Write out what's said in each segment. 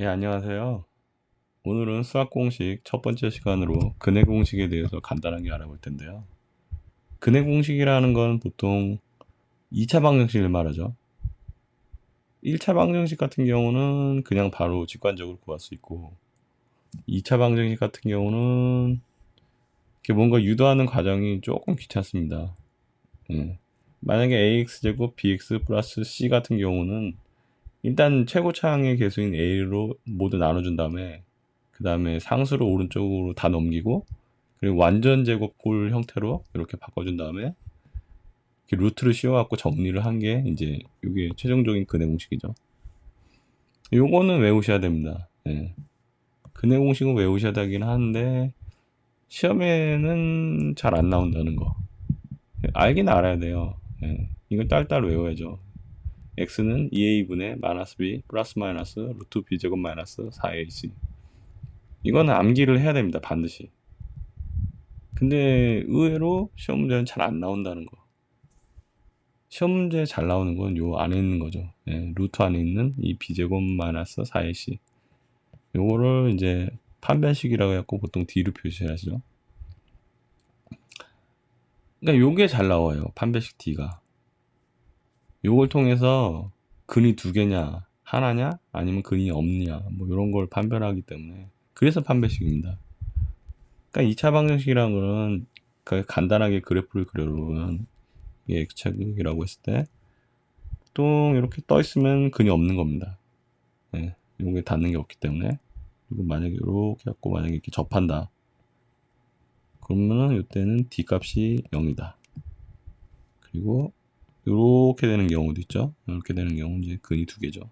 예, 안녕하세요. 오늘은 수학 공식 첫 번째 시간으로 근해 공식에 대해서 간단하게 알아볼 텐데요. 근해 공식이라는 건 보통 2차 방정식을 말하죠. 1차 방정식 같은 경우는 그냥 바로 직관적으로 구할 수 있고, 2차 방정식 같은 경우는 이렇게 뭔가 유도하는 과정이 조금 귀찮습니다. 예. 만약에 ax제곱 bx 플러스 c 같은 경우는 일단 최고차항의 개수인 a로 모두 나눠준 다음에 그 다음에 상수를 오른쪽으로 다 넘기고 그리고 완전 제곱골 형태로 이렇게 바꿔준 다음에 이렇게 루트를 씌워갖고 정리를 한 게 이제 이게 최종적인 근해 공식이죠. 요거는 외우셔야 됩니다. 예. 근해 공식은 외우셔야 되긴 하는데 시험에는 잘 안 나온다는 거. 알긴 알아야 돼요. 예. 이걸 딸딸 외워야죠. x는 2a분의 마이너스 b 플러스 마이너스 루트 b제곱 마이너스 4ac. 이거는 암기를 해야 됩니다. 반드시. 근데 의외로 시험 문제는 잘 안 나온다는 거. 시험 문제 잘 나오는 건 요 안에 있는 거죠. 예, 루트 안에 있는 이 b제곱 마이너스 4ac. 요거를 이제 판별식이라고 해갖고 보통 D로 표시하시죠. 그러니까 요게 잘 나와요. 판별식 D가. 요걸 통해서 근이 두 개냐, 하나냐, 아니면 근이 없냐, 뭐 이런 걸 판별하기 때문에 그래서 판별식입니다. 그러니까 2차 방정식이라는 거는 간단하게 그래프를 그려놓은 게 X축이라고 했을 때 보통 이렇게 떠 있으면 근이 없는 겁니다. 예, 요게 닿는 게 없기 때문에. 그리고 만약에 이렇게 갖고 만약에 이렇게 접한다. 그러면은 이때는 D 값이 0이다. 그리고 이렇게 되는 경우도 있죠. 이렇게 되는 경우는 이제 근이 두 개죠.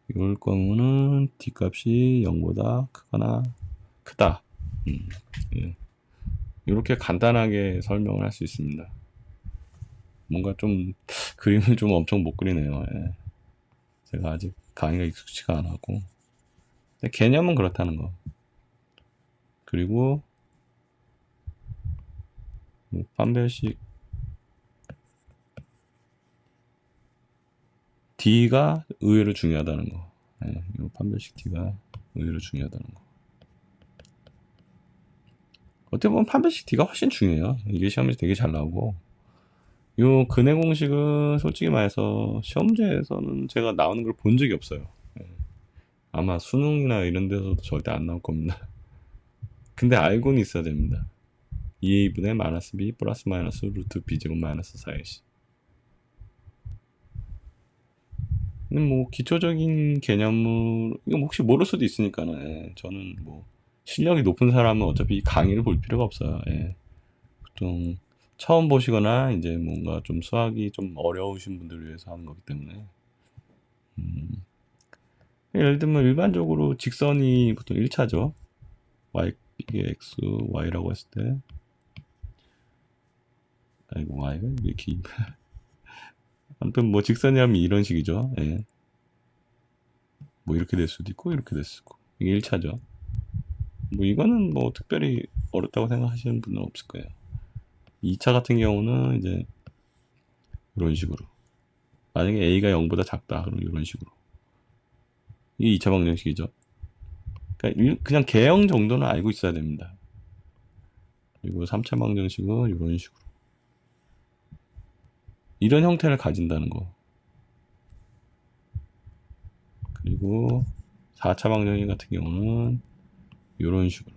이럴 경우는 D 값이 0보다 크거나 크다. 예. 이렇게 간단하게 설명을 할 수 있습니다. 뭔가 좀 그림을 좀 엄청 못 그리네요. 예. 제가 아직 강의가 익숙치가 않았고 개념은 그렇다는 거. 그리고 판별식 D가 의외로 중요하다는 거. 예, 이 판별식 D가 의외로 중요하다는 거. 어떻게 보면 판별식 D가 훨씬 중요해요. 이게 시험에서 되게 잘 나오고. 요 근해 공식은 솔직히 말해서 시험제에서는 제가 나오는 걸 본 적이 없어요. 예. 아마 수능이나 이런 데서도 절대 안 나올 겁니다. 근데 알고는 있어야 됩니다. 2a분의 마이너스 b 플러스 마이너스 루트 b제곱 마이너스 4ac. 근데 뭐 기초적인 개념을 이거 혹시 모를 수도 있으니까는 예, 저는 뭐 실력이 높은 사람은 어차피 강의를 볼 필요가 없어요. 예. 보통 처음 보시거나 이제 뭔가 좀 수학이 좀 어려우신 분들을 위해서 하는 거기 때문에 예를 들면 일반적으로 직선이 보통 1차죠. y 이게 x y라고 했을 때 아이고 y가 왜 이렇게 아무튼 뭐 직선이라면 이런 식이죠. 예. 뭐 이렇게 될 수도 있고 이렇게 될 수도 있고 이게 1차죠. 뭐 이거는 뭐 특별히 어렵다고 생각하시는 분은 없을 거예요. 2차 같은 경우는 이제 이런 식으로 만약에 a가 0보다 작다 그럼 이런 식으로 이게 2차 방정식이죠. 그러니까 그냥 개형 정도는 알고 있어야 됩니다. 그리고 3차 방정식은 이런 식으로 이런 형태를 가진다는 거. 그리고 4차 방정식 같은 경우는 이런 식으로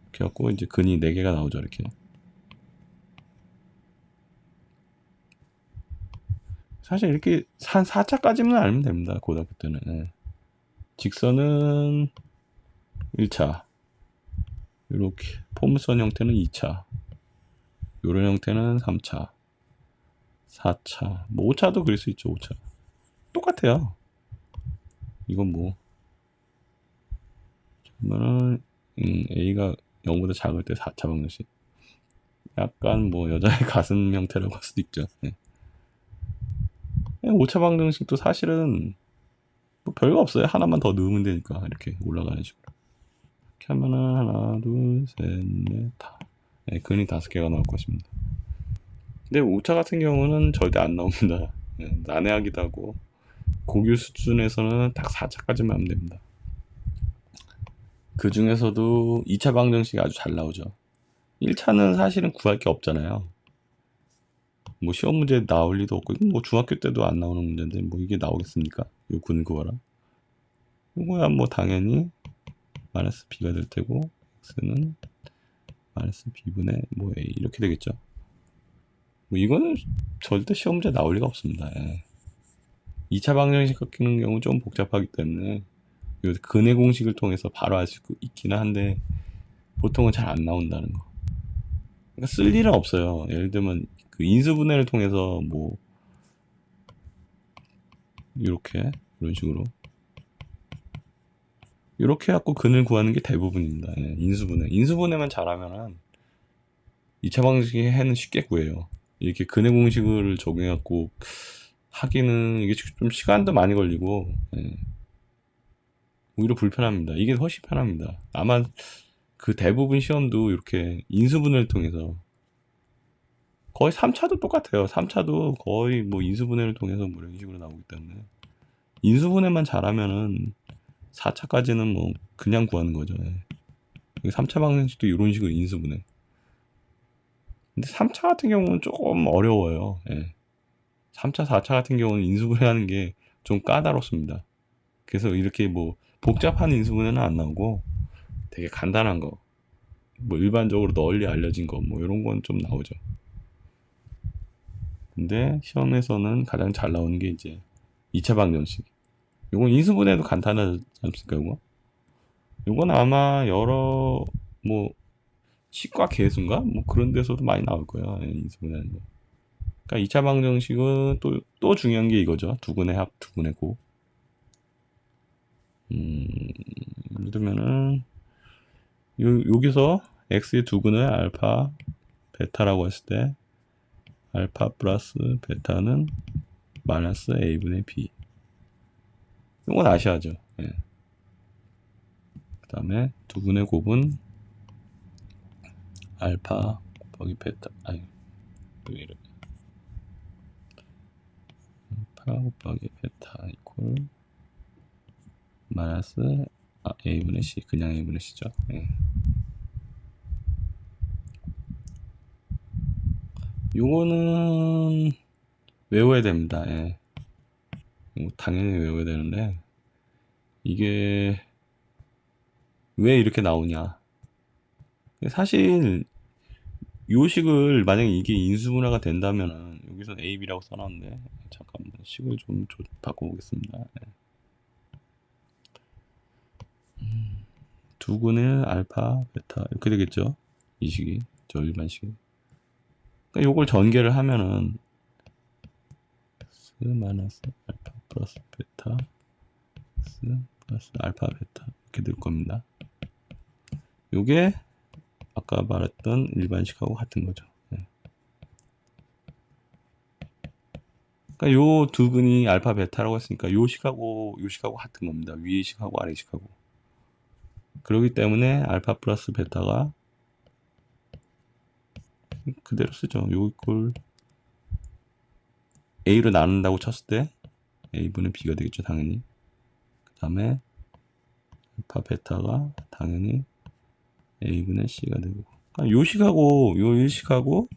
이렇게 갖고 이제 근이 4개가 나오죠. 이렇게 사실 이렇게 한 4차까지만 알면 됩니다. 고등학교 때는. 예. 직선은 1차 이렇게 포물선 형태는 2차 이런 형태는 3차 4차 뭐 5차도 그릴 수 있죠. 5차 똑같아요. 이건 뭐 그러면은 A가 0보다 작을 때 4차 방정식 약간 뭐 여자의 가슴 형태라고 할 수도 있죠. 네. 5차 방정식도 사실은 뭐 별거 없어요. 하나만 더 넣으면 되니까 이렇게 올라가는 식으로 이렇게 하면은 하나 둘셋넷다 네, 근이 5개가 나올 것입니다. 근데 5차 같은 경우는 절대 안 나옵니다. 네, 난해하기도 하고 고교 수준에서는 딱 4차까지만 하면 됩니다. 그 중에서도 2차 방정식이 아주 잘 나오죠. 1차는 사실은 구할 게 없잖아요. 뭐 시험 문제 나올 리도 없고, 뭐 중학교 때도 안 나오는 문제인데 뭐 이게 나오겠습니까? 요 근 그거라. 이거야 뭐 당연히 마이너스 b가 될 테고, x는 마이너스 b분의 뭐 a 이렇게 되겠죠. 뭐 이거는 절대 시험 문제 나올 리가 없습니다. 예. 2차 방정식 같은 경우 좀 복잡하기 때문에 요 근의 공식을 통해서 바로 알 수 있기는 한데 보통은 잘 안 나온다는 거. 그러니까 쓸 일은 없어요. 예를 들면 그 인수분해를 통해서 뭐 이렇게 이런 식으로 이렇게 해갖고 근을 구하는 게 대부분입니다. 예, 인수분해만 잘하면은 2차 방정식은 쉽게 구해요. 이렇게 근의 공식을 적용해갖고 하기는 이게 좀 시간도 많이 걸리고, 예, 오히려 불편합니다. 이게 훨씬 편합니다. 아마 그 대부분 시험도 이렇게 인수분해를 통해서 거의 3차도 똑같아요. 3차도 거의 뭐 인수분해를 통해서 뭐 이런 식으로 나오기 때문에 인수분해만 잘하면은 4차까지는 뭐 그냥 구하는 거죠. 예. 3차 방정식도 이런 식으로 인수분해. 근데 3차 같은 경우는 조금 어려워요. 예. 3차, 4차 같은 경우는 인수분해하는 게 좀 까다롭습니다. 그래서 이렇게 뭐 복잡한 인수분해는 안 나오고 되게 간단한 거, 뭐 일반적으로 널리 알려진 거, 뭐 이런 건 좀 나오죠. 근데 시험에서는 가장 잘 나오는 게 이제 2차 방정식. 요건 인수분해도 간단하지 않습니까, 요거? 요건 아마 여러, 뭐, 치과 계수인가? 뭐 그런 데서도 많이 나올 거예요, 인수분해하는 거. 그러니까 2차 방정식은 또 중요한 게 이거죠. 두근의 합, 두근의 곱. 예를 들면은, 여기서 x의 두근을 알파, 베타라고 했을 때, 알파 플러스 베타는 마이너스 a분의 b. 이건 아셔야죠. 예. 그 다음에 두근의 곱은 알파 곱하기 베타, 아니, 왜 이래. 알파 곱하기 베타 이퀄 마이너스 a분의 c, 그냥 a분의 c죠. 예. 요거는 외워야 됩니다. 예. 당연히 외워야 되는데 이게 왜 이렇게 나오냐. 사실 요식을 만약에 이게 인수분해가 된다면은 여기서 a, b라고 써놨는데 잠깐만 식을 좀 바꿔보겠습니다. 예. 두근의 알파, 베타 이렇게 되겠죠. 이 식이 저 일반식이. 그러니까 요걸 전개를 하면은 x 마이너스 알파 플러스 베타 x 플러스 알파 베타 이렇게 될 겁니다. 요게 아까 말했던 일반식하고 같은 거죠. 네. 그러니까 요 두 근이 알파 베타라고 했으니까 요 식하고 같은 겁니다. 위의 식하고 아래 식하고. 그렇기 때문에 알파 플러스 베타가 그대로 쓰죠. 요 이꼴 a로 나눈다고 쳤을 때 a분의 b가 되겠죠, 당연히. 그 다음에 알파 베타가 당연히 a분의 c가 되고. 그러니까 요 식하고 요 1식하고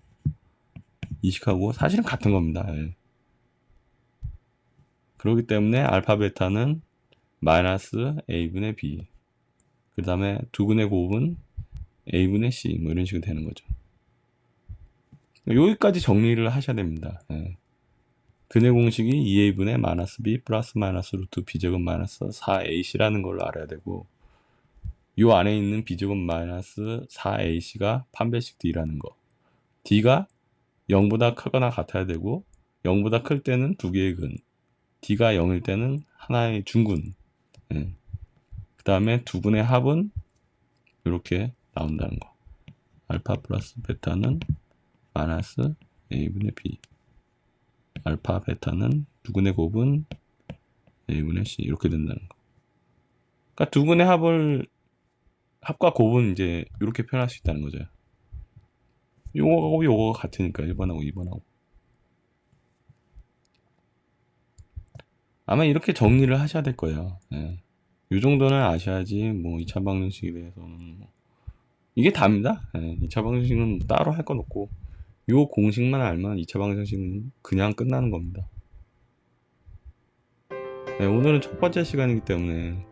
2식하고 사실은 같은 겁니다. 예. 그렇기 때문에 알파 베타는 마이너스 a분의 b, 그 다음에 두근의 곱은 a분의 c, 뭐 이런 식으로 되는 거죠. 여기까지 정리를 하셔야 됩니다. 예. 근의 공식이 2a분의 마이너스 b 플러스 마이너스 루트 b제곱 마이너스 4ac라는 걸 알아야 되고, 요 안에 있는 b제곱 마이너스 4ac가 판별식 d라는 거. d가 0보다 크거나 같아야 되고 0보다 클 때는 두 개의 근, d가 0일 때는 하나의 중근. 예. 그 다음에 두 근의 합은 이렇게 나온다는 거. 알파 플러스 베타는 마이너스 a분의 b, 알파 베타는 두 근의 곱은 a분의 c 이렇게 된다는 거. 그러니까 두 근의 합과 곱은 이제 이렇게 표현할 수 있다는 거죠. 요거하고 요거가 같으니까 1번하고 2번하고. 아마 이렇게 정리를 하셔야 될 거예요. 예. 요 정도는 아셔야지 뭐 2차 방정식에 대해서는 뭐 이게 답니다. 예. 2차 방정식은 따로 할 건 없고 요 공식만 알면 2차 방정식은 그냥 끝나는 겁니다. 네, 오늘은 첫 번째 시간이기 때문에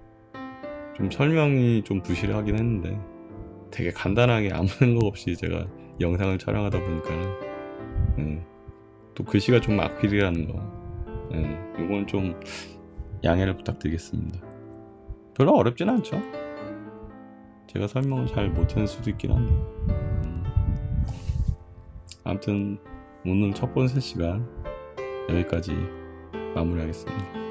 좀 설명이 좀 부실하긴 했는데 되게 간단하게 아무 생각 없이 제가 영상을 촬영하다 보니까는 또 글씨가 좀 악필이라는 거 요건 좀 양해를 부탁드리겠습니다. 별로 어렵진 않죠. 제가 설명을 잘 못하는 수도 있긴 한데 아무튼 오늘 첫 번째 시간 여기까지 마무리하겠습니다.